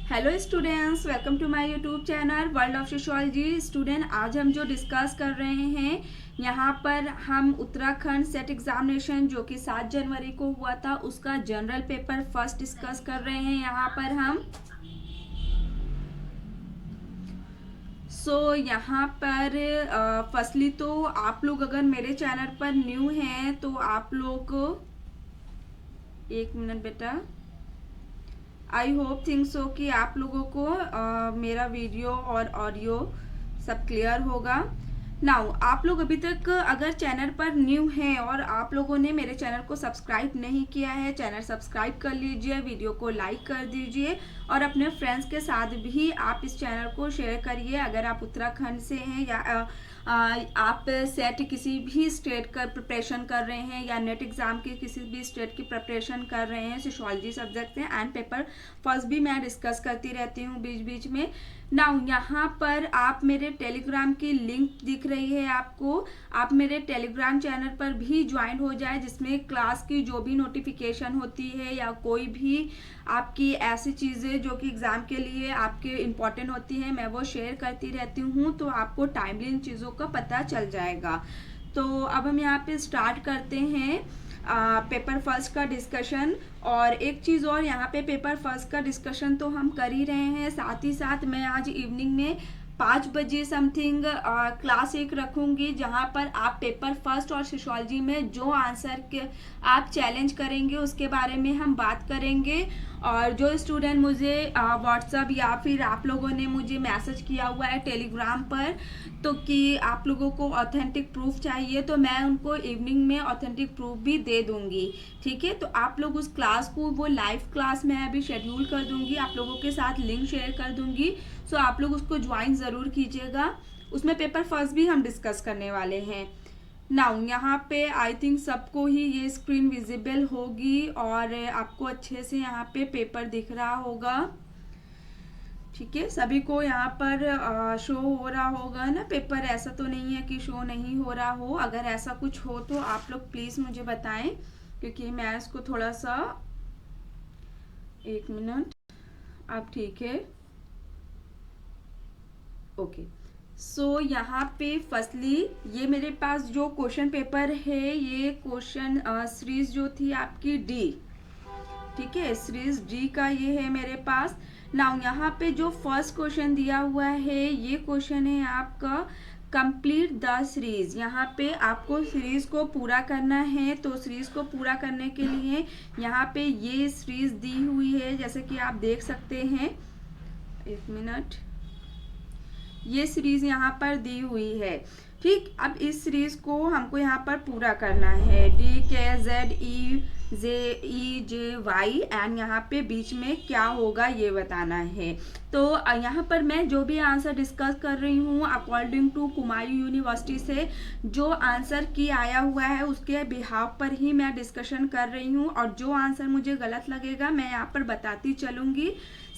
Hello students, welcome to my YouTube channel world of sociology. Student, आज हम जो discuss कर रहे हैं यहाँ पर हम उत्तराखंड सेट एग्जामिनेशन जो कि 7 जनवरी को हुआ था उसका जनरल पेपर फर्स्ट डिस्कस कर रहे हैं। यहाँ पर हम यहाँ पर फर्स्टली तो आप लोग अगर मेरे चैनल पर न्यू हैं तो आप लोग एक मिनट बेटा, आई होप थिंक सो कि आप लोगों को मेरा वीडियो और ऑडियो सब क्लियर होगा। नाउ आप लोग अभी तक अगर चैनल पर न्यू हैं और आप लोगों ने मेरे चैनल को सब्सक्राइब नहीं किया है, चैनल सब्सक्राइब कर लीजिए, वीडियो को लाइक कर दीजिए और अपने फ्रेंड्स के साथ भी आप इस चैनल को शेयर करिए। अगर आप उत्तराखंड से हैं या आप सेट किसी भी स्टेट का प्रिपरेशन कर रहे हैं या नेट एग्जाम की किसी भी स्टेट की प्रिपरेशन कर रहे हैं, सोशियोलॉजी सब्जेक्ट से एंड पेपर फर्स्ट भी मैं डिस्कस करती रहती हूँ बीच बीच में। नाउ यहाँ पर आप मेरे टेलीग्राम की लिंक दिख रही है आपको, आप मेरे टेलीग्राम चैनल पर भी ज्वाइन हो जाए जिसमें क्लास की जो भी नोटिफिकेशन होती है या कोई भी आपकी ऐसी चीज़ें जो कि एग्ज़ाम के लिए आपके इम्पॉर्टेंट होती हैं मैं वो शेयर करती रहती हूँ, तो आपको टाइमली इन चीज़ों का पता चल जाएगा। तो अब हम यहाँ पे स्टार्ट करते हैं पेपर फर्स्ट का डिस्कशन। और एक चीज़ और, यहाँ पे पेपर फर्स्ट का डिस्कशन तो हम कर ही रहे हैं, साथ ही साथ मैं आज इवनिंग में 5 बजे समथिंग क्लास 1 रखूँगी जहाँ पर आप पेपर फर्स्ट और सोशियोलॉजी में जो आंसर के आप चैलेंज करेंगे उसके बारे में हम बात करेंगे। और जो स्टूडेंट मुझे व्हाट्सअप या फिर आप लोगों ने मुझे मैसेज किया हुआ है टेलीग्राम पर तो कि आप लोगों को ऑथेंटिक प्रूफ चाहिए, तो मैं उनको इवनिंग में ऑथेंटिक प्रूफ भी दे दूंगी। ठीक है, तो आप लोग उस क्लास को, वो लाइव क्लास मैं अभी शेड्यूल कर दूंगी, आप लोगों के साथ लिंक शेयर कर दूंगी। सो आप लोग उसको ज्वाइन ज़रूर कीजिएगा, उसमें पेपर फर्स्ट भी हम डिस्कस करने वाले हैं। नाउ यहाँ पे आई थिंक सबको ही ये स्क्रीन विजिबल होगी और आपको अच्छे से यहाँ पे पेपर दिख रहा होगा। ठीक है, सभी को यहाँ पर शो हो रहा होगा ना पेपर, ऐसा तो नहीं है कि शो नहीं हो रहा हो। अगर ऐसा कुछ हो तो आप लोग प्लीज़ मुझे बताएं क्योंकि मैं इसको थोड़ा सा, एक मिनट, अब ठीक है, ओके। सो यहाँ पे फर्स्टली ये मेरे पास जो क्वेश्चन पेपर है, ये क्वेश्चन सीरीज जो थी आपकी डी, ठीक है, सीरीज डी का ये है मेरे पास। नाउ यहाँ पे जो फर्स्ट क्वेश्चन दिया हुआ है ये क्वेश्चन है आपका कंप्लीट द सीरीज। यहाँ पे आपको सीरीज को पूरा करना है, तो सीरीज को पूरा करने के लिए यहाँ पे ये सीरीज दी हुई है जैसे कि आप देख सकते हैं, एक मिनट, ये सीरीज यहाँ पर दी हुई है। ठीक, अब इस सीरीज को हमको यहाँ पर पूरा करना है, D K Z E J Y and यहाँ पे बीच में क्या होगा ये बताना है। तो यहाँ पर मैं जो भी आंसर डिस्कस कर रही हूँ अकॉर्डिंग टू कुमायूं यूनिवर्सिटी से जो आंसर की आया हुआ है उसके बिहाफ पर ही मैं डिस्कशन कर रही हूँ, और जो आंसर मुझे गलत लगेगा मैं यहाँ पर बताती चलूँगी।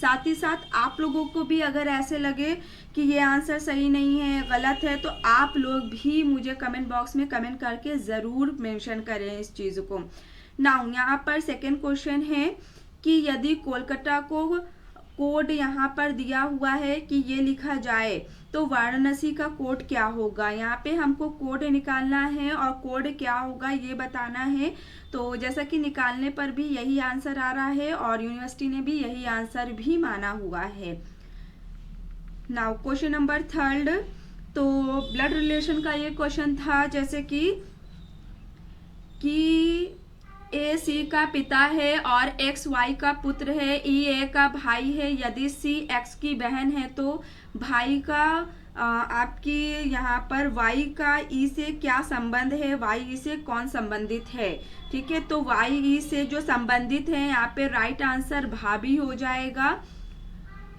साथ ही साथ आप लोगों को भी अगर ऐसे लगे कि ये आंसर सही नहीं है, गलत है, तो आप लोग भी मुझे कमेंट बॉक्स में कमेंट करके ज़रूर मेंशन करें इस चीज़ को। नाउ यहाँ पर सेकंड क्वेश्चन है कि यदि कोलकाता को कोड यहाँ पर दिया हुआ है कि ये लिखा जाए तो वाराणसी का कोड क्या होगा। यहाँ पे हमको कोड निकालना है और कोड क्या होगा ये बताना है। तो जैसा कि निकालने पर भी यही आंसर आ रहा है और यूनिवर्सिटी ने भी यही आंसर भी माना हुआ है। नाउ क्वेश्चन नंबर थर्ड, तो ब्लड रिलेशन का ये क्वेश्चन था जैसे कि ए सी का पिता है और एक्स वाई का पुत्र है, ई ए का भाई है, यदि सी एक्स की बहन है तो भाई का आपकी यहाँ पर वाई का ई से क्या संबंध है, वाई ई से कौन संबंधित है। ठीक है, तो वाई ई से जो संबंधित है यहाँ पे राइट आंसर भाभी हो जाएगा।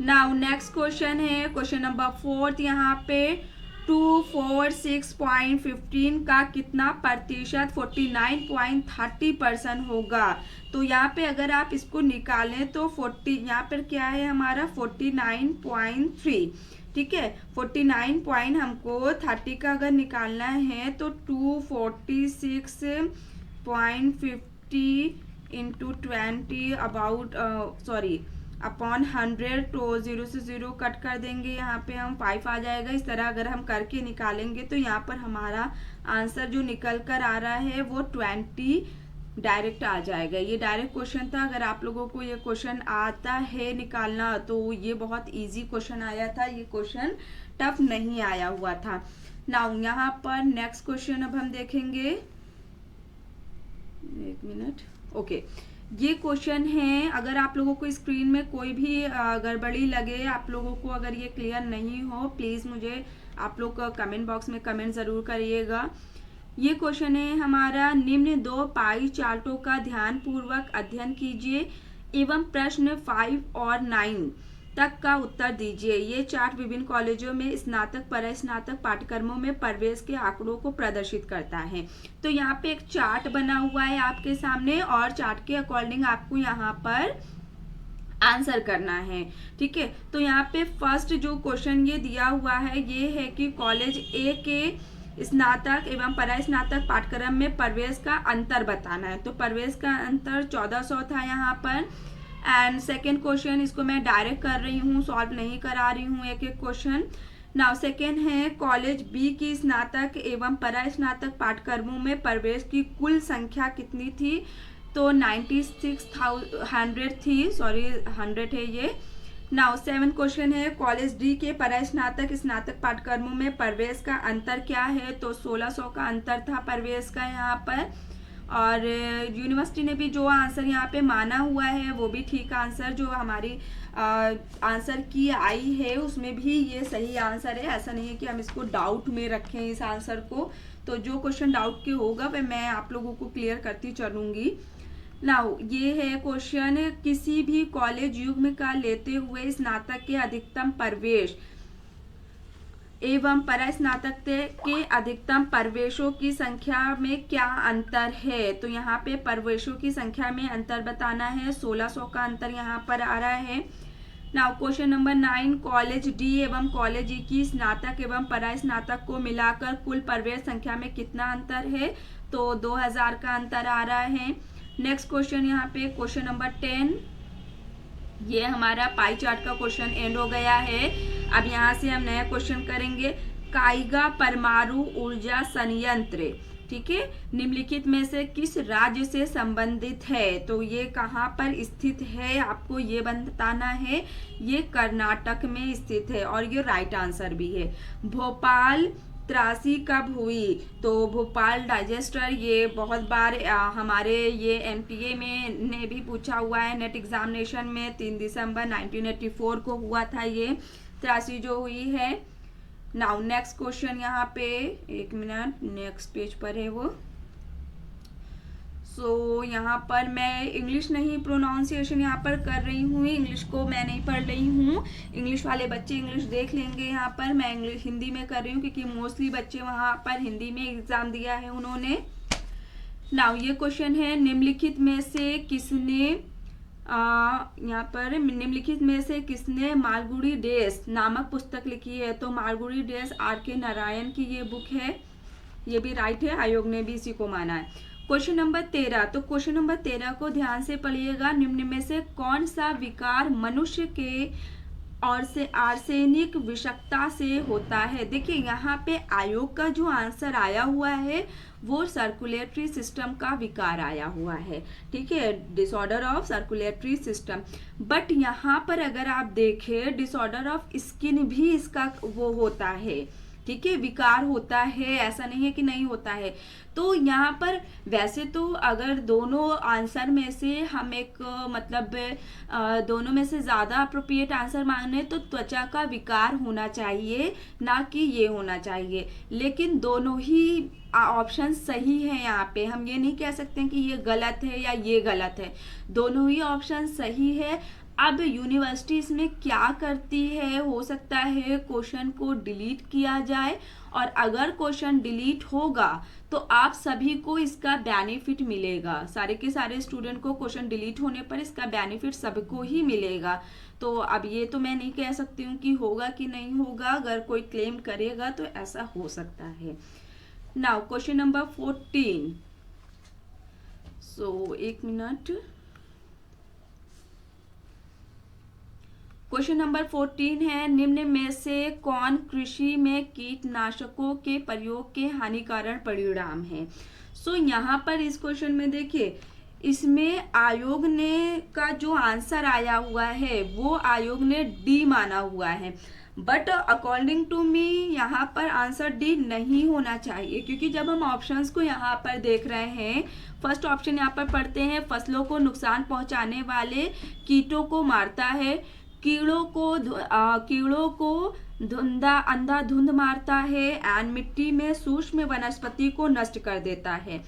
नाउ नेक्स्ट क्वेश्चन है क्वेश्चन नंबर फोर्थ, यहाँ पे 246.15 का कितना प्रतिशत 49.30% होगा। तो यहाँ पे अगर आप इसको निकालें तो 40, यहाँ पर क्या है हमारा 49.3, ठीक है, 49 पॉइंट हमको 30 का अगर निकालना है तो 246.50 इंटू 20 अबाउट अपॉन 100, तो 0 से 0 कट कर देंगे, यहाँ पे हम 5 आ जाएगा। इस तरह अगर हम करके निकालेंगे तो यहाँ पर हमारा आंसर जो निकल कर आ रहा है वो 20 डायरेक्ट आ जाएगा। ये डायरेक्ट क्वेश्चन था। अगर आप लोगों को ये क्वेश्चन आता है निकालना तो ये बहुत इजी क्वेश्चन आया था, ये क्वेश्चन टफ नहीं आया हुआ था। नाउ यहाँ पर नेक्स्ट क्वेश्चन अब हम देखेंगे, एक मिनट। ओके, ये क्वेश्चन है, अगर आप लोगों को स्क्रीन में कोई भी गड़बड़ी लगे, आप लोगों को अगर ये क्लियर नहीं हो, प्लीज मुझे आप लोग कमेंट बॉक्स में कमेंट जरूर करिएगा। ये क्वेश्चन है हमारा, निम्न 2 पाई चार्टों का ध्यान पूर्वक अध्ययन कीजिए एवं प्रश्न 5 और 9 तक का उत्तर दीजिए। ये चार्ट विभिन्न कॉलेजों में स्नातक परास्नातक पाठ्यक्रमों में प्रवेश के आंकड़ों को प्रदर्शित करता है। तो यहाँ पे एक चार्ट बना हुआ है आपके सामने और चार्ट के अकॉर्डिंग आपको यहाँ पर आंसर करना है। ठीक है, तो यहाँ पे फर्स्ट जो क्वेश्चन ये दिया हुआ है ये है कि कॉलेज ए के स्नातक एवं परास्नातक पाठ्यक्रम में प्रवेश का अंतर बताना है। तो प्रवेश का अंतर 1400 था यहाँ पर। एंड सेकेंड क्वेश्चन, इसको मैं डायरेक्ट कर रही हूँ, सॉल्व नहीं करा रही हूँ एक एक क्वेश्चन। नाउ सेकेंड है, कॉलेज बी की स्नातक एवं परास्नातक पाठ्यक्रमों में प्रवेश की कुल संख्या कितनी थी? तो 96,100 थी, सॉरी 100 है ये। नाउ सेवन क्वेश्चन है, कॉलेज डी के परास्नातक स्नातक पाठ्यक्रमों में प्रवेश का अंतर क्या है? तो 1600 का अंतर था प्रवेश का यहाँ पर। और यूनिवर्सिटी ने भी जो आंसर यहाँ पे माना हुआ है वो भी ठीक आंसर, जो हमारी आंसर की आई है उसमें भी ये सही आंसर है। ऐसा नहीं है कि हम इसको डाउट में रखें इस आंसर को। तो जो क्वेश्चन डाउट के होगा वह मैं आप लोगों को क्लियर करती चलूंगी। नाउ ये है क्वेश्चन, किसी भी कॉलेज युग्म का लेते हुए स्नातक के अधिकतम प्रवेश एवं परास्नातक के अधिकतम प्रवेशों की संख्या में क्या अंतर है? तो यहाँ पे प्रवेशों की संख्या में अंतर बताना है। 1600 का अंतर यहाँ पर आ रहा है। Now question number 9, college D एवं कॉलेज ई की स्नातक एवं परास्नातक को मिलाकर कुल प्रवेश संख्या में कितना अंतर है? तो 2000 का अंतर आ रहा है। नेक्स्ट क्वेश्चन यहाँ पे क्वेश्चन नंबर 10, ये हमारा पाई चार्ट का क्वेश्चन एंड हो गया है। अब यहाँ से हम नया क्वेश्चन करेंगे, काइगा परमाणु ऊर्जा संयंत्र, ठीक है, निम्नलिखित में से किस राज्य से संबंधित है? तो ये कहाँ पर स्थित है आपको ये बताना है। ये कर्नाटक में स्थित है और ये राइट आंसर भी है। भोपाल 83 कब हुई? तो भोपाल डाइजेस्टर ये बहुत बार हमारे ये एनटीए में ने भी पूछा हुआ है नेट एग्जामिनेशन में। 3 दिसंबर 1984 को हुआ था ये 83 जो हुई है। नाउ नेक्स्ट क्वेश्चन यहाँ पे, एक मिनट, नेक्स्ट पेज पर है वो। सो यहाँ पर मैं इंग्लिश नहीं प्रोनाउंसिएशन यहाँ पर कर रही हूँ, इंग्लिश को मैं नहीं पढ़ रही हूँ। इंग्लिश वाले बच्चे इंग्लिश देख लेंगे। यहाँ पर मैं इंग्लिश हिंदी में कर रही हूँ क्योंकि मोस्टली बच्चे वहाँ पर हिंदी में एग्जाम दिया है उन्होंने। नाउ ये क्वेश्चन है, निम्नलिखित में से किसने यहाँ पर निम्नलिखित में से किसने मालगुडी डेज नामक पुस्तक लिखी है? तो मालगुडी डेज आर.के. नारायण की ये बुक है, ये भी राइट है, आयोग ने भी इसी को माना है। क्वेश्चन नंबर 13, तो क्वेश्चन नंबर 13 को ध्यान से पढ़िएगा, निम्न में से कौन सा विकार मनुष्य के और से आर्सेनिक विषाक्तता से होता है? देखिए यहाँ पे आयोग का जो आंसर आया हुआ है वो सर्कुलेटरी सिस्टम का विकार आया हुआ है, ठीक है, disorder of circulatory system. But यहाँ पर अगर आप देखें डिसऑर्डर ऑफ स्किन भी इसका वो होता है, ठीक है, विकार होता है, ऐसा नहीं है कि नहीं होता है। तो यहाँ पर वैसे तो अगर दोनों आंसर में से हम एक मतलब दोनों में से ज़्यादा अप्रोप्रिएट आंसर मांगने तो त्वचा का विकार होना चाहिए, ना कि ये होना चाहिए। लेकिन दोनों ही ऑप्शन सही है, यहाँ पे हम ये नहीं कह सकते कि ये गलत है या ये गलत है, दोनों ही ऑप्शन सही है। अब यूनिवर्सिटी इसमें क्या करती है, हो सकता है क्वेश्चन को डिलीट किया जाए, और अगर क्वेश्चन डिलीट होगा तो आप सभी को इसका बेनिफिट मिलेगा, सारे के सारे स्टूडेंट को क्वेश्चन डिलीट होने पर इसका बेनिफिट सबको ही मिलेगा। तो अब ये तो मैं नहीं कह सकती हूँ कि होगा कि नहीं होगा, अगर कोई क्लेम करेगा तो ऐसा हो सकता है। नाउ क्वेश्चन नंबर 14, सो एक मिनट, क्वेश्चन नंबर 14 है, निम्न में से कौन कृषि में कीटनाशकों के प्रयोग के हानिकारक परिणाम है। सो यहाँ पर इस क्वेश्चन में देखिए, इसमें आयोग ने का जो आंसर आया हुआ है वो आयोग ने डी माना हुआ है, बट अकॉर्डिंग टू मी यहाँ पर आंसर डी नहीं होना चाहिए, क्योंकि जब हम ऑप्शंस को यहाँ पर देख रहे हैं, फर्स्ट ऑप्शन यहाँ पर पढ़ते हैं, फसलों को नुकसान पहुंचाने वाले कीटों को मारता है, कीड़ों को अंधाधुंध मारता है, एंड मिट्टी में सूक्ष्म वनस्पति को नष्ट कर देता है।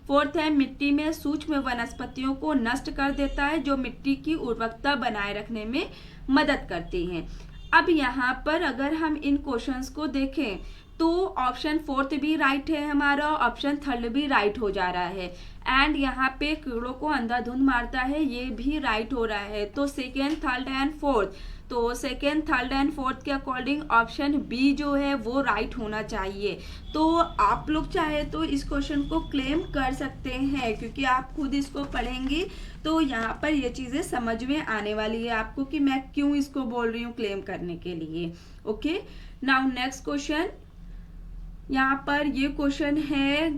फोर्थ है, मिट्टी में सूक्ष्म वनस्पतियों को नष्ट कर देता है जो मिट्टी की उर्वरकता बनाए रखने में मदद करती हैं। अब यहाँ पर अगर हम इन क्वेश्चंस को देखें तो ऑप्शन फोर्थ भी राइट है हमारा, ऑप्शन थर्ड भी राइट हो जा रहा है, एंड यहाँ पे कीड़ों को अंधाधुंध मारता है ये भी राइट हो रहा है। तो सेकेंड, थर्ड एंड फोर्थ, तो सेकेंड, थर्ड एंड फोर्थ के अकॉर्डिंग ऑप्शन बी जो है वो राइट होना चाहिए। तो आप लोग चाहे तो इस क्वेश्चन को क्लेम कर सकते हैं, क्योंकि आप खुद इसको पढ़ेंगे तो यहाँ पर ये चीज़ें समझ में आने वाली है आपको कि मैं क्यों इसको बोल रही हूँ क्लेम करने के लिए। ओके, नाउ नेक्स्ट क्वेश्चन, यहाँ पर ये क्वेश्चन है,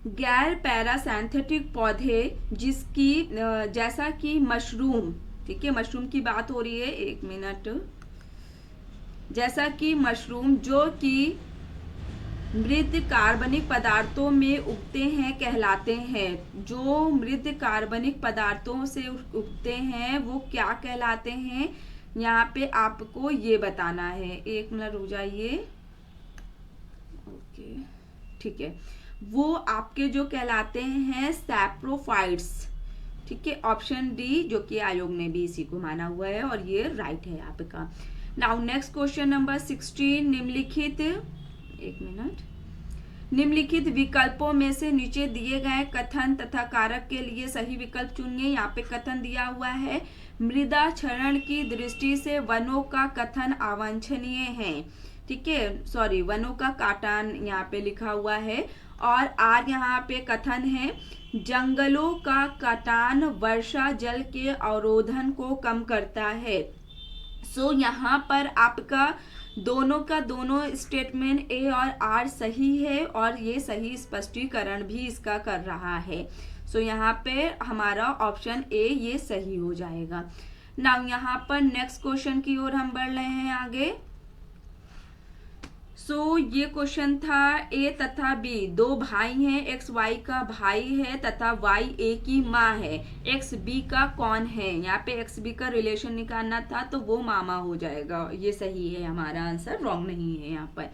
गैर पैरासिंथेटिक पौधे जिसकी जैसा कि मशरूम, ठीक है, मशरूम की बात हो रही है, एक मिनट, जैसा कि मशरूम जो कि मृद कार्बनिक पदार्थों में उगते हैं कहलाते हैं। जो मृद कार्बनिक पदार्थों से उगते हैं वो क्या कहलाते हैं, यहाँ पे आपको ये बताना है। एक मिनट रुक जाइए। ओके, ठीक है, वो आपके जो कहलाते हैं सैप्रोफाइट्स, ठीक है, ऑप्शन डी, जो कि आयोग ने भी इसी को माना हुआ है और ये राइट है आपका। नाउ नेक्स्ट क्वेश्चन नंबर 16, निम्नलिखित विकल्पों में से नीचे दिए गए कथन तथा कारक के लिए सही विकल्प चुनिए। यहाँ पे कथन दिया हुआ है, मृदा क्षरण की दृष्टि से वनों का कथन अवांछनीय है, ठीक है, सॉरी, वनों का काटान यहाँ पे लिखा हुआ है, और आर यहाँ पे कथन है, जंगलों का काटान वर्षा जल के अवरोधन को कम करता है। सो यहाँ पर आपका दोनों का दोनों स्टेटमेंट ए और आर सही है, और ये सही स्पष्टीकरण भी इसका कर रहा है। सो यहाँ पे हमारा ऑप्शन ए ये सही हो जाएगा। नाउ यहाँ पर नेक्स्ट क्वेश्चन की ओर हम बढ़ रहे हैं आगे। सो ये क्वेश्चन था, ए तथा बी दो भाई हैं, एक्स वाई का भाई है तथा वाई ए की माँ है, एक्स बी का कौन है। यहाँ पे एक्स बी का रिलेशन निकालना था तो वो मामा हो जाएगा, ये सही है हमारा आंसर, रॉन्ग नहीं है यहाँ पर।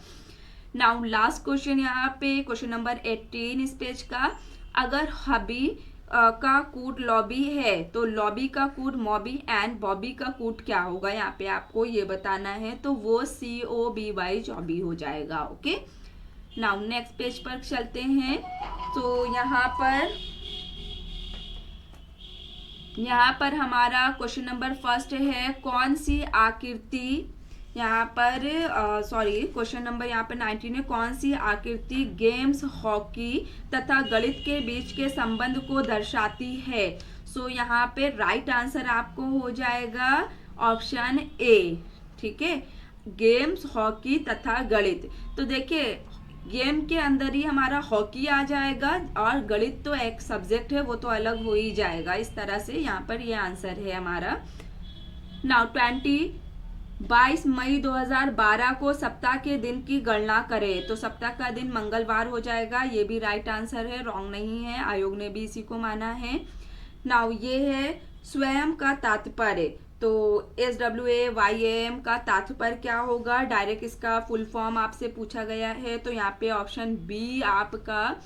नाउ लास्ट क्वेश्चन यहाँ पे क्वेश्चन नंबर 18 इस पेज का, अगर हबी का कूट लॉबी है तो लॉबी का कूट मॉबी एंड बॉबी का कूट क्या होगा, यहाँ पे आपको ये बताना है, तो वो COBY जॉबी हो जाएगा। ओके, नाउ नेक्स्ट पेज पर चलते हैं। तो यहाँ पर हमारा क्वेश्चन नंबर फर्स्ट है, कौन सी आकृति, यहाँ पर क्वेश्चन नंबर यहाँ पर 19 है, कौन सी आकृति गेम्स, हॉकी तथा गणित के बीच के संबंध को दर्शाती है। सो यहाँ पे राइट आंसर आपको हो जाएगा ऑप्शन ए, ठीक है, गेम्स, हॉकी तथा गणित। तो देखिए गेम के अंदर ही हमारा हॉकी आ जाएगा, और गणित तो एक सब्जेक्ट है वो तो अलग हो ही जाएगा। इस तरह से यहाँ पर ये आंसर है हमारा। नाउ 22 मई 2012 को सप्ताह के दिन की गणना करें, तो सप्ताह का दिन मंगलवार हो जाएगा, ये भी राइट आंसर है, रॉन्ग नहीं है, आयोग ने भी इसी को माना है। नाउ ये है स्वयं का तात्पर्य, तो SWAYAM का तात्पर्य क्या होगा, डायरेक्ट इसका फुल फॉर्म आपसे पूछा गया है, तो यहाँ पे ऑप्शन बी आपका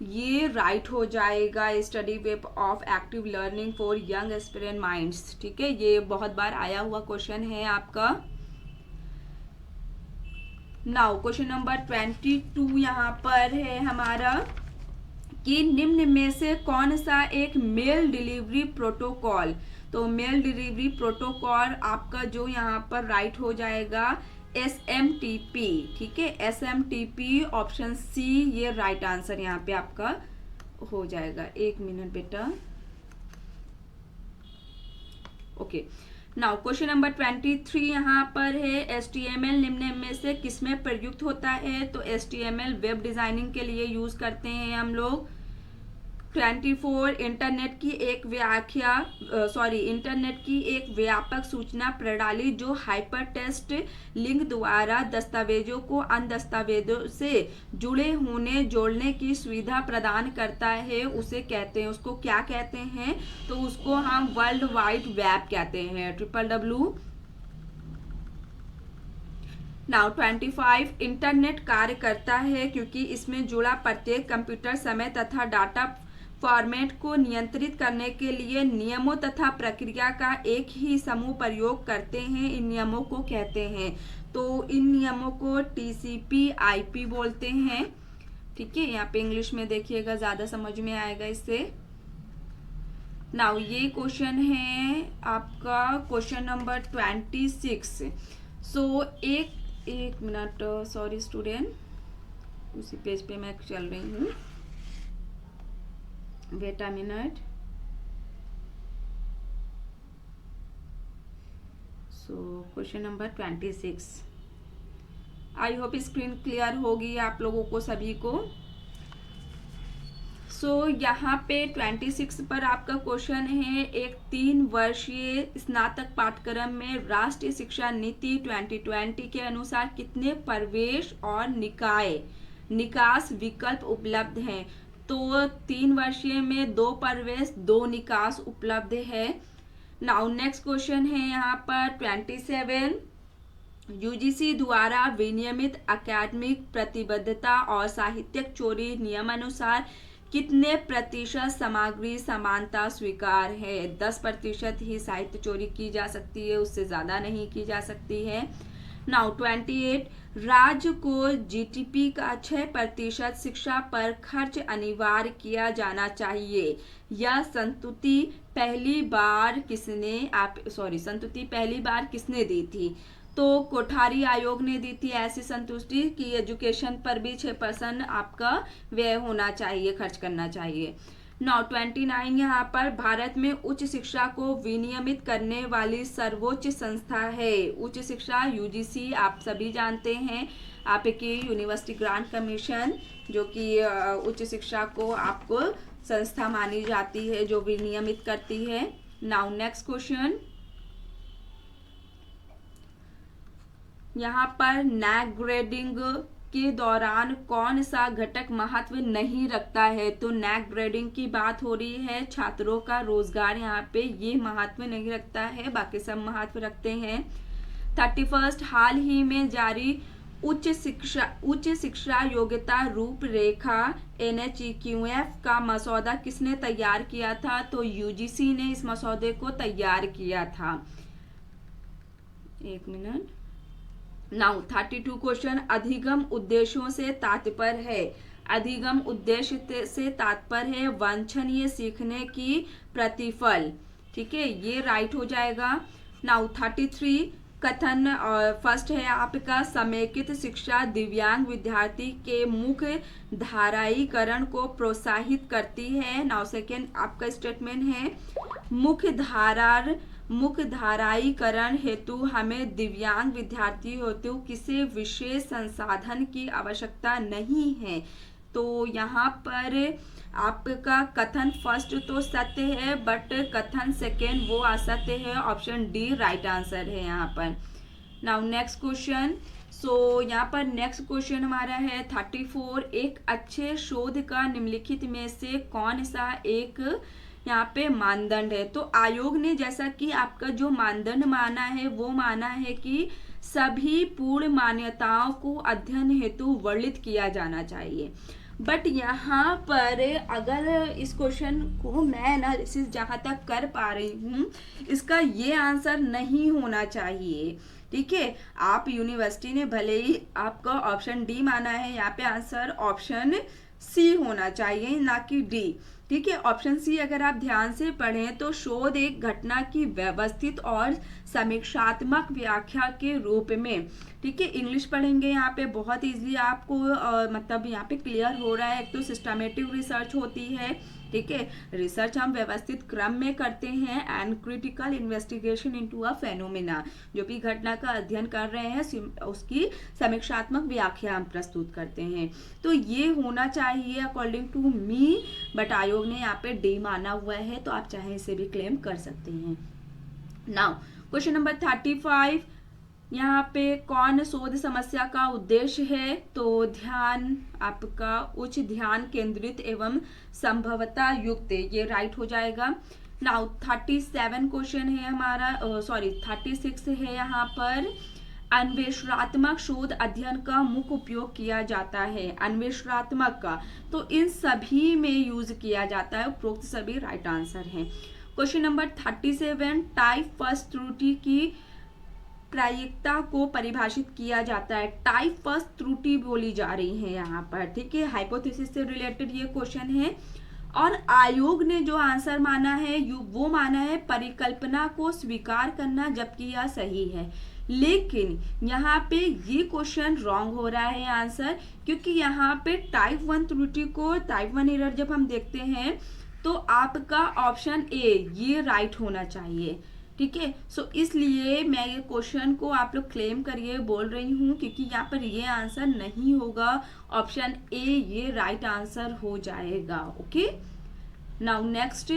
ये राइट हो जाएगा, study web of active learning for young aspirant minds, ठीक है, ये बहुत बार आया हुआ क्वेश्चन है आपका। नाउ क्वेश्चन नंबर 22 यहाँ पर है हमारा, कि निम्न में से कौन सा एक मेल डिलीवरी प्रोटोकॉल, तो मेल डिलीवरी प्रोटोकॉल आपका जो यहाँ पर राइट हो जाएगा SMTP, ठीक है, SMTP ऑप्शन सी ये राइट आंसर यहाँ पे आपका हो जाएगा। एक मिनट बेटा। ओके, नाउ क्वेश्चन नंबर 23 यहाँ पर है HTML निम्न में से किसमें प्रयुक्त होता है? तो HTML वेब डिजाइनिंग के लिए यूज करते हैं हम लोग। 24 इंटरनेट की एक व्यापक सूचना प्रणाली जो हाइपरटेक्स्ट लिंक द्वारा दस्तावेजों को अन्य दस्तावेजों से जुड़े होने जोड़ने की सुविधा प्रदान करता है, उसे कहते हैं, उसको क्या कहते हैं? तो उसको हम वर्ल्ड वाइड वेब कहते हैं, WWW। नाउ 25 इंटरनेट कार्य करता है क्योंकि इसमें जुड़ा प्रत्येक कंप्यूटर समय तथा डाटा फॉर्मेट को नियंत्रित करने के लिए नियमों तथा प्रक्रिया का एक ही समूह प्रयोग करते हैं। इन नियमों को कहते हैं, तो इन नियमों को TCP/IP बोलते हैं। ठीक है, यहाँ पे इंग्लिश में देखिएगा, ज्यादा समझ में आएगा इससे। नाउ ये क्वेश्चन है आपका क्वेश्चन नंबर 26। सो एक मिनट, सॉरी स्टूडेंट, उसी पेज पे मैं चल रही हूँ, wait a minute. So question number 26, I hope screen clear होगी आप लोगों को सभी को। यहाँ पे 26 पर आपका क्वेश्चन है, एक 3 वर्षीय स्नातक पाठ्यक्रम में राष्ट्रीय शिक्षा नीति 2020 के अनुसार कितने प्रवेश और निकास विकल्प उपलब्ध हैं? तो 3 वर्षीय में 2 प्रवेश 2 निकास उपलब्ध है। नाउ नेक्स्ट क्वेश्चन है यहाँ पर 27, UGC द्वारा विनियमित अकादमिक प्रतिबद्धता और साहित्यिक चोरी नियमानुसार कितने प्रतिशत सामग्री समानता स्वीकार है? 10% ही साहित्य चोरी की जा सकती है, उससे ज्यादा नहीं की जा सकती है। नाउ 28, राज्य को GDP का 6% शिक्षा पर खर्च अनिवार्य किया जाना चाहिए। यह संतुति पहली बार किसने दी थी? तो कोठारी आयोग ने दी थी ऐसी संतुष्टि कि एजुकेशन पर भी 6% आपका व्यय होना चाहिए, खर्च करना चाहिए। नाउ 29 यहाँ पर भारत में उच्च शिक्षा को विनियमित करने वाली सर्वोच्च संस्था है। उच्च शिक्षा UGC आप सभी जानते हैं, आपकी यूनिवर्सिटी ग्रांट कमीशन, जो कि उच्च शिक्षा को आपको संस्था मानी जाती है जो विनियमित करती है। नाउ नेक्स्ट क्वेश्चन, यहाँ पर नैक ग्रेडिंग के दौरान कौन सा घटक महत्व नहीं रखता है? तो नैक ग्रेडिंग की बात हो रही है, छात्रों का रोजगार यहाँ पे ये महत्व नहीं रखता है, बाकी सब महत्व रखते हैं। 31, हाल ही में जारी उच्च शिक्षा योग्यता रूपरेखा NHEQF का मसौदा किसने तैयार किया था? तो UGC ने इस मसौदे को तैयार किया था। एक मिनट। नाउ 32 क्वेश्चन, अधिगम उद्देश्यों से तात्पर्य है। अधिगम उद्देश्य से तात्पर्य है वांछनीय सीखने की प्रतिफल। ठीक है, ये राइट हो जाएगा। नाउ 33 कथन फर्स्ट है आपका, समेकित शिक्षा दिव्यांग विद्यार्थी के मुख्य धाराईकरण को प्रोत्साहित करती है। नाउ सेकेंड आपका स्टेटमेंट है, मुख्य धाराईकरण हेतु हमें दिव्यांग विद्यार्थी हेतु किसी विशेष संसाधन की आवश्यकता नहीं है। तो यहाँ पर आपका कथन फर्स्ट तो सत्य है, बट कथन सेकेंड वो असत्य है। ऑप्शन डी राइट आंसर है यहाँ पर। नाउ नेक्स्ट क्वेश्चन, यहाँ पर नेक्स्ट क्वेश्चन हमारा है 34, एक अच्छे शोध का निम्नलिखित में से कौन सा एक यहाँ पे मानदंड है? तो आयोग ने जैसा कि आपका जो मानदंड माना है वो माना है कि सभी पूर्ण मान्यताओं को अध्ययन हेतु वर्णित किया जाना चाहिए। बट यहाँ पर अगर इस क्वेश्चन को मैं एनालिसिस जहाँ तक कर पा रही हूँ, इसका ये आंसर नहीं होना चाहिए। ठीक है, आप यूनिवर्सिटी ने भले ही आपका ऑप्शन डी माना है, यहाँ पे आंसर ऑप्शन सी होना चाहिए, ना कि डी। ठीक है, ऑप्शन सी अगर आप ध्यान से पढ़ें तो शोध एक घटना की व्यवस्थित और समीक्षात्मक व्याख्या के रूप में, ठीक है, इंग्लिश पढ़ेंगे यहाँ पे बहुत इजीली आपको मतलब यहाँ पे क्लियर हो रहा है। एक तो सिस्टमेटिक रिसर्च होती है, ठीक है। रिसर्च हम व्यवस्थित क्रम में करते हैं and critical investigation into a phenomena, जो भी घटना का अध्ययन कर रहे हैं उसकी समीक्षात्मक व्याख्या हम प्रस्तुत करते हैं। तो ये होना चाहिए अकॉर्डिंग टू मी, बट आयोग ने यहाँ पे डी माना हुआ है, तो आप चाहे इसे भी क्लेम कर सकते हैं। नाउ क्वेश्चन नंबर 35, यहाँ पे कौन शोध समस्या का उद्देश्य है? तो ध्यान, आपका उच्च ध्यान केंद्रित एवं संभवतः युक्त, ये राइट हो जाएगा। नाउ 37 क्वेश्चन है हमारा, 36 है यहाँ पर। अन्वेषणात्मक शोध अध्ययन का मुख्य उपयोग किया जाता है। अन्वेषणात्मक का तो इन सभी में यूज किया जाता है, उपरोक्त सभी राइट आंसर हैं। क्वेश्चन नंबर 37, टाइप फर्स्ट त्रुटि की प्रायिकता को परिभाषित किया जाता है। टाइप फर्स्ट त्रुटि बोली जा रही है यहाँ पर, ठीक है। हाइपोथेसिस से रिलेटेड ये क्वेश्चन है और आयोग ने जो आंसर माना है वो माना है परिकल्पना को स्वीकार करना, जबकि यह सही है। लेकिन यहाँ पे ये क्वेश्चन रॉन्ग हो रहा है आंसर, क्योंकि यहाँ पे टाइप 1 त्रुटि को, टाइप 1 एरर जब हम देखते हैं तो आपका ऑप्शन ए ये राइट होना चाहिए, ठीक है। सो इसलिए मैं ये क्वेश्चन को आप लोग क्लेम करिए बोल रही हूँ, क्योंकि यहाँ पर ये आंसर नहीं होगा, ऑप्शन ए ये राइट आंसर हो जाएगा। Okay, now next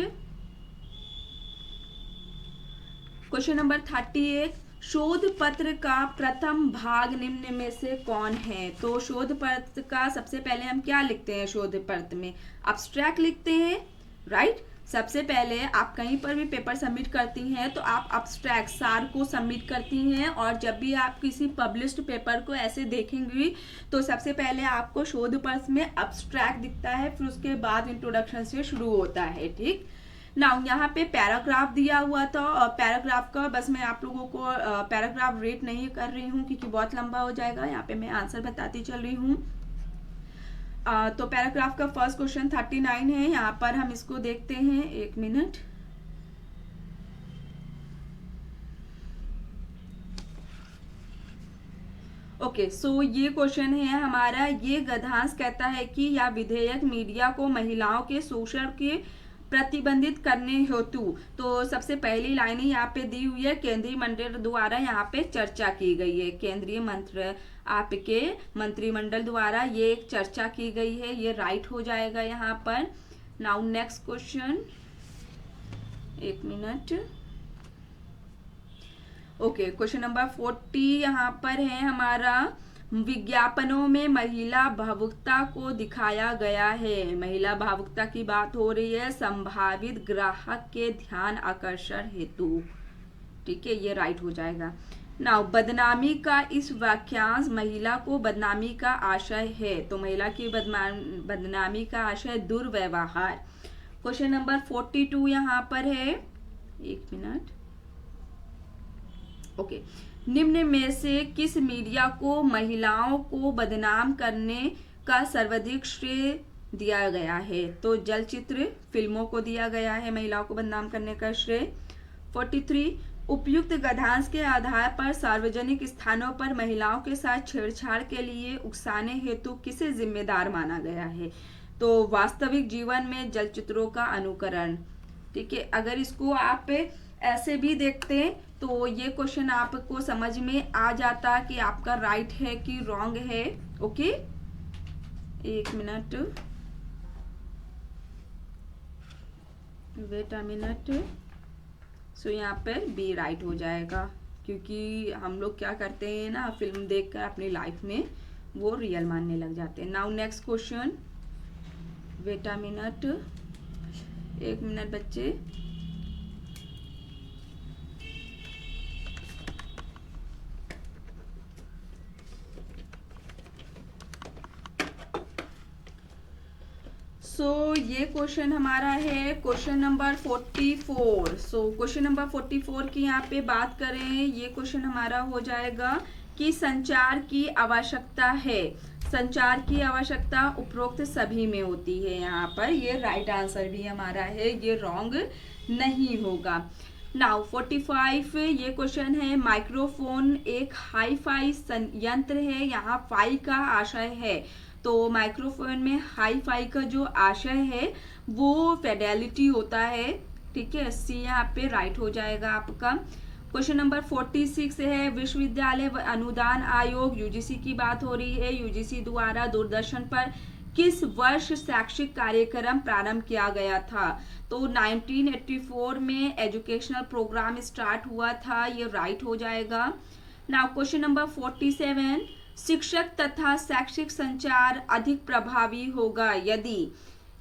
question number 38, शोध पत्र का प्रथम भाग निम्न में से कौन है? तो शोध पत्र का सबसे पहले हम क्या लिखते हैं? शोध पत्र में अब्स्ट्रैक्ट लिखते हैं, राइट। सबसे पहले आप कहीं पर भी पेपर सबमिट करती हैं तो आप अब्स्ट्रैक्ट सार को सबमिट करती हैं, और जब भी आप किसी पब्लिश्ड पेपर को ऐसे देखेंगी तो सबसे पहले आपको शोध पत्र में अब्स्ट्रैक्ट दिखता है, फिर उसके बाद इंट्रोडक्शन से शुरू होता है, ठीक। नाउ यहाँ पे पैराग्राफ दिया हुआ था, और पैराग्राफ का बस मैं आप लोगों को पैराग्राफ रेट नहीं कर रही हूँ क्योंकि बहुत लंबा हो जाएगा, यहाँ पे मैं आंसर बताती चल रही हूँ। तो पैराग्राफ का फर्स्ट क्वेश्चन 39 है, यहाँ पर हम इसको देखते हैं, एक मिनट। ओके, सो ये क्वेश्चन है हमारा, ये गद्यांश कहता है कि यह विधेयक मीडिया को महिलाओं के शोषण के प्रतिबंधित करने हेतु, तो सबसे पहली लाइन ही यहाँ पे दी हुई है, केंद्रीय मंडल द्वारा यहाँ पे चर्चा की गई है। केंद्रीय मंत्र आपके मंत्रिमंडल द्वारा ये एक चर्चा की गई है, ये राइट हो जाएगा यहाँ पर। नाउ नेक्स्ट क्वेश्चन, एक मिनट। ओके, क्वेश्चन नंबर 40 यहाँ पर है हमारा, विज्ञापनों में महिला भावुकता को दिखाया गया है। महिला भावुकता की बात हो रही है संभावित ग्राहक के ध्यान आकर्षण हेतु, ठीक है, ये राइट हो जाएगा। नाउ बदनामी का इस वाक्यांश महिला को बदनामी का आशय है, तो महिला की बदनामी का आशय दुर्व्यवहार। क्वेश्चन नंबर 42 यहाँ पर है, एक मिनट। ओके, निम्न में से किस मीडिया को महिलाओं को बदनाम करने का सर्वाधिक श्रेय दिया गया है? तो चलचित्र फिल्मों को दिया गया है महिलाओं को बदनाम करने का श्रेय। 43, उपयुक्त गद्यांश के आधार पर सार्वजनिक स्थानों पर महिलाओं के साथ छेड़छाड़ के लिए उकसाने हेतु किसे जिम्मेदार माना गया है? तो वास्तविक जीवन में चलचित्रों का अनुकरण, ठीक है। अगर इसको आप ऐसे भी देखते हैं तो ये क्वेश्चन आपको समझ में आ जाता कि आपका राइट है कि रॉन्ग है। ओके, एक मिनट, वेट अ मिनट। सो यहाँ पे बी राइट हो जाएगा, क्योंकि हम लोग क्या करते हैं ना, फिल्म देखकर अपनी लाइफ में वो रियल मानने लग जाते हैं। Now next question, wait a minute, एक मिनट बच्चे। सो ये क्वेश्चन हमारा है question number 44। So question number 44 की यहाँ पे बात करें, ये क्वेश्चन हमारा हो जाएगा कि संचार की आवश्यकता है। संचार की आवश्यकता उपरोक्त सभी में होती है, यहाँ पर ये राइट आंसर भी हमारा है, ये रॉन्ग नहीं होगा। नाउ 45 ये क्वेश्चन है, माइक्रोफोन एक हाई फाई यंत्र है, यहाँ फाई का आशय है तो माइक्रोफोन में हाई फाई का जो आशय है वो फिडेलिटी होता है, ठीक है। सी यहाँ पे राइट हो जाएगा आपका। क्वेश्चन नंबर 46 है, विश्वविद्यालय अनुदान आयोग यूजीसी की बात हो रही है। यूजीसी द्वारा दूरदर्शन पर किस वर्ष शैक्षिक कार्यक्रम प्रारंभ किया गया था? तो 1984 में एजुकेशनल प्रोग्राम स्टार्ट हुआ था, ये राइट हो जाएगा। नाउ क्वेश्चन नंबर 47, शिक्षक तथा शैक्षिक संचार अधिक प्रभावी होगा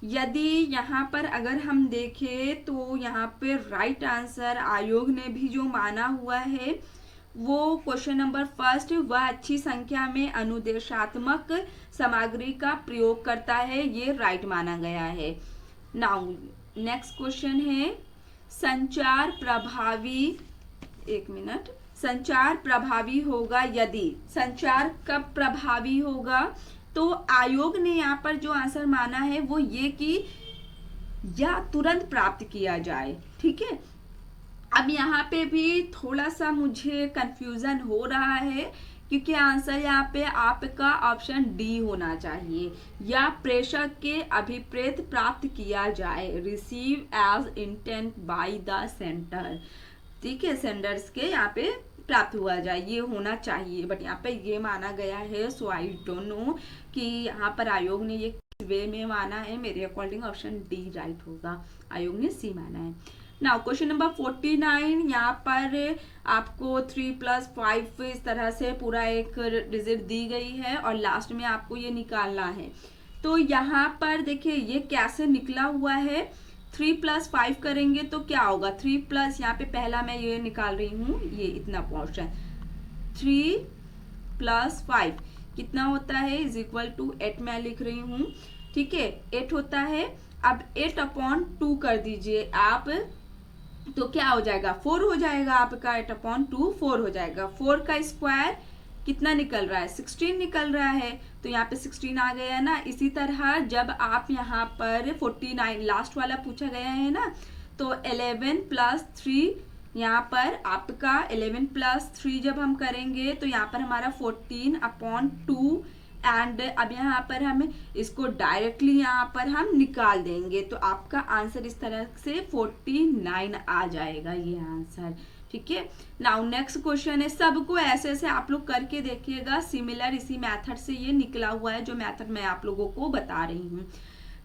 यदि यहाँ पर अगर हम देखें तो यहाँ पे राइट आंसर आयोग ने भी जो माना हुआ है वो क्वेश्चन नंबर फर्स्ट, वह अच्छी संख्या में अनुदेशात्मक सामग्री का प्रयोग करता है, ये राइट माना गया है। नाउ नेक्स्ट क्वेश्चन है, संचार प्रभावी होगा यदि। संचार कब प्रभावी होगा? तो आयोग ने यहाँ पर जो आंसर माना है वो ये कि या तुरंत प्राप्त किया जाए, ठीक है। अब यहाँ पे भी थोड़ा सा मुझे कंफ्यूजन हो रहा है क्योंकि आंसर यहाँ पे आपका ऑप्शन डी होना चाहिए, या प्रेषक के अभिप्रेत प्राप्त किया जाए, receive as intent by the center, ठीक है, सेंडर्स के यहाँ पे प्राप्त हुआ जाए, ये होना चाहिए, बट यहाँ पे ये माना गया है। सो आई डोंट नो कि यहाँ पर आयोग ने ये किस वे में माना है। मेरे अकॉर्डिंग ऑप्शन डी राइट होगा, आयोग ने सी माना है। नाउ क्वेश्चन नंबर 49, यहाँ पर आपको 3+5 इस तरह से पूरा एक डिजिट दी गई है और लास्ट में आपको ये निकालना है। तो यहाँ पर देखिए ये कैसे निकला हुआ है, 3+5 करेंगे तो क्या होगा, 3+ यहाँ पे पहला मैं ये निकाल रही हूँ, ये इतना पोर्शन 3+5 कितना होता है इज इक्वल टू 8 मैं लिख रही हूँ, ठीक है, 8 होता है। अब 8/2 कर दीजिए आप, तो क्या हो जाएगा, 4 हो जाएगा आपका, 8/2 4 हो जाएगा। 4 का स्क्वायर कितना निकल रहा है, 16 निकल रहा है, तो यहाँ पे 16 आ गया ना। इसी तरह जब आप यहाँ पर 49 लास्ट वाला पूछा गया है ना, तो 11+3 यहाँ पर आपका 11+3 जब हम करेंगे तो यहाँ पर हमारा 14/2 एंड अब यहाँ पर हम इसको डायरेक्टली यहाँ पर हम निकाल देंगे, तो आपका आंसर इस तरह से 49 आ जाएगा ये आंसर, ठीक है। नाउ नेक्स्ट क्वेश्चन है, सबको ऐसे ऐसे आप लोग करके देखिएगा, सिमिलर इसी मेथड से ये निकला हुआ है जो मेथड मैं आप लोगों को बता रही हूँ।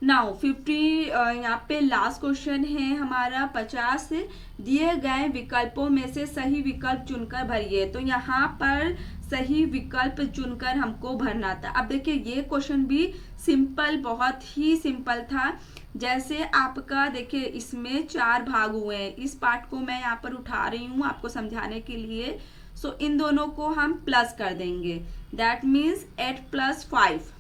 नाउ 50 यहाँ पे लास्ट क्वेश्चन है हमारा 50, दिए गए विकल्पों में से सही विकल्प चुनकर भरिए। तो यहाँ पर सही विकल्प चुनकर हमको भरना था। अब देखिए ये क्वेश्चन भी सिंपल, बहुत ही सिंपल था। जैसे आपका देखिए इसमें 4 भाग हुए हैं, इस पार्ट को मैं यहाँ पर उठा रही हूँ आपको समझाने के लिए। सो इन दोनों को हम प्लस कर देंगे, दैट मीन्स 8+5,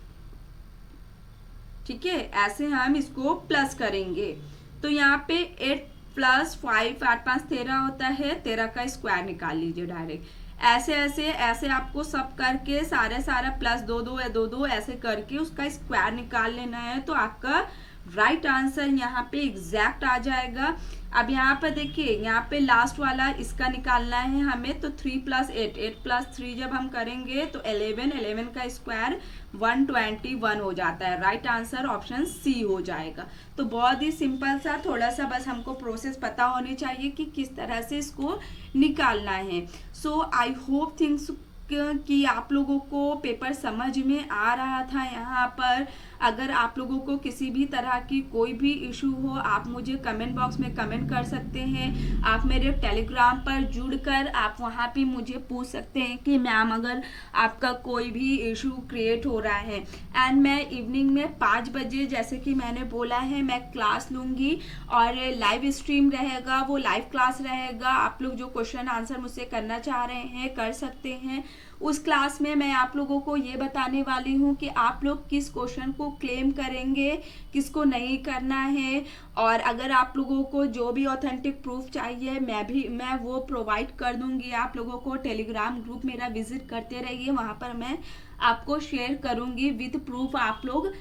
ठीक है, ऐसे हम इसको प्लस करेंगे। तो यहाँ पे 8+5 8 5 13 होता है, 13 का स्क्वायर निकाल लीजिए डायरेक्ट। ऐसे ऐसे ऐसे आपको सब करके सारा प्लस 2 2 2 2 ऐसे करके उसका स्क्वायर निकाल लेना है, तो आपका राइट आंसर यहाँ पे एग्जैक्ट आ जाएगा। अब यहाँ पर देखिए यहाँ पे लास्ट वाला इसका निकालना है हमें, तो 3+8 8+3 जब हम करेंगे तो 11 का स्क्वायर 121 हो जाता है। राइट आंसर ऑप्शन सी हो जाएगा। तो बहुत ही सिंपल सा, थोड़ा सा बस हमको प्रोसेस पता होनी चाहिए कि किस तरह से इसको निकालना है। सो आई होप थिंग्स कि आप लोगों को पेपर समझ में आ रहा था। यहाँ पर अगर आप लोगों को किसी भी तरह की कोई भी इशू हो, आप मुझे कमेंट बॉक्स में कमेंट कर सकते हैं। आप मेरे टेलीग्राम पर जुड़कर आप वहाँ पे मुझे पूछ सकते हैं कि मैम अगर आपका कोई भी इशू क्रिएट हो रहा है। एंड मैं इवनिंग में 5 बजे जैसे कि मैंने बोला है मैं क्लास लूँगी और लाइव स्ट्रीम रहेगा, वो लाइव क्लास रहेगा। आप लोग जो क्वेश्चन आंसर मुझसे करना चाह रहे हैं कर सकते हैं। उस क्लास में मैं आप लोगों को ये बताने वाली हूँ कि आप लोग किस क्वेश्चन को क्लेम करेंगे, किसको नहीं करना है। और अगर आप लोगों को जो भी ऑथेंटिक प्रूफ चाहिए मैं वो प्रोवाइड कर दूंगी आप लोगों को। टेलीग्राम ग्रुप मेरा विजिट करते रहिए, वहाँ पर मैं आपको शेयर करूँगी विद प्रूफ। आप लोग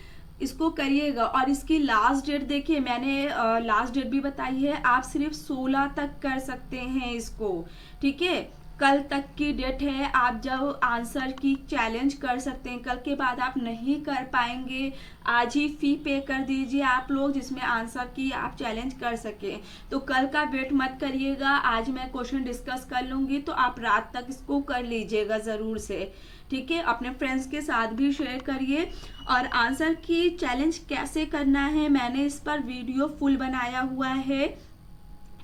इसको करिएगा। और इसकी लास्ट डेट देखिए, मैंने लास्ट डेट भी बताई है, आप सिर्फ 16 तक कर सकते हैं इसको, ठीक है। कल तक की डेट है, आप जब आंसर की चैलेंज कर सकते हैं। कल के बाद आप नहीं कर पाएंगे, आज ही फी पे कर दीजिए आप लोग, जिसमें आंसर की आप चैलेंज कर सकें। तो कल का वेट मत करिएगा, आज मैं क्वेश्चन डिस्कस कर लूँगी, तो आप रात तक इसको कर लीजिएगा ज़रूर से, ठीक है। अपने फ्रेंड्स के साथ भी शेयर करिए। और आंसर की चैलेंज कैसे करना है, मैंने इस पर वीडियो फुल बनाया हुआ है,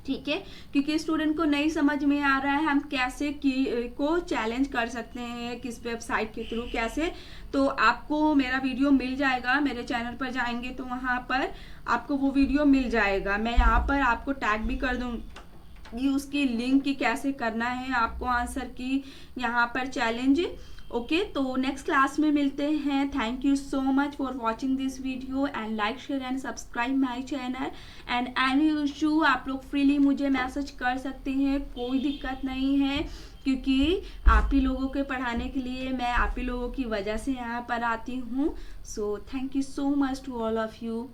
ठीक है। क्योंकि स्टूडेंट को नहीं समझ में आ रहा है हम कैसे को चैलेंज कर सकते हैं, किस वेबसाइट के थ्रू कैसे, तो आपको मेरा वीडियो मिल जाएगा। मेरे चैनल पर जाएंगे तो वहाँ पर आपको वो वीडियो मिल जाएगा। मैं यहाँ पर आपको टैग भी कर दूँगी उसकी लिंक की, कैसे करना है आपको आंसर की यहाँ पर चैलेंज। ओके, तो नेक्स्ट क्लास में मिलते हैं। Thank you so much for watching this video and like share and subscribe my channel. And any issue आप लोग फ्रीली मुझे मैसेज कर सकते हैं, कोई दिक्कत नहीं है, क्योंकि आप ही लोगों के पढ़ाने के लिए, मैं आप ही लोगों की वजह से यहाँ पर आती हूँ। So thank you so much to all of you.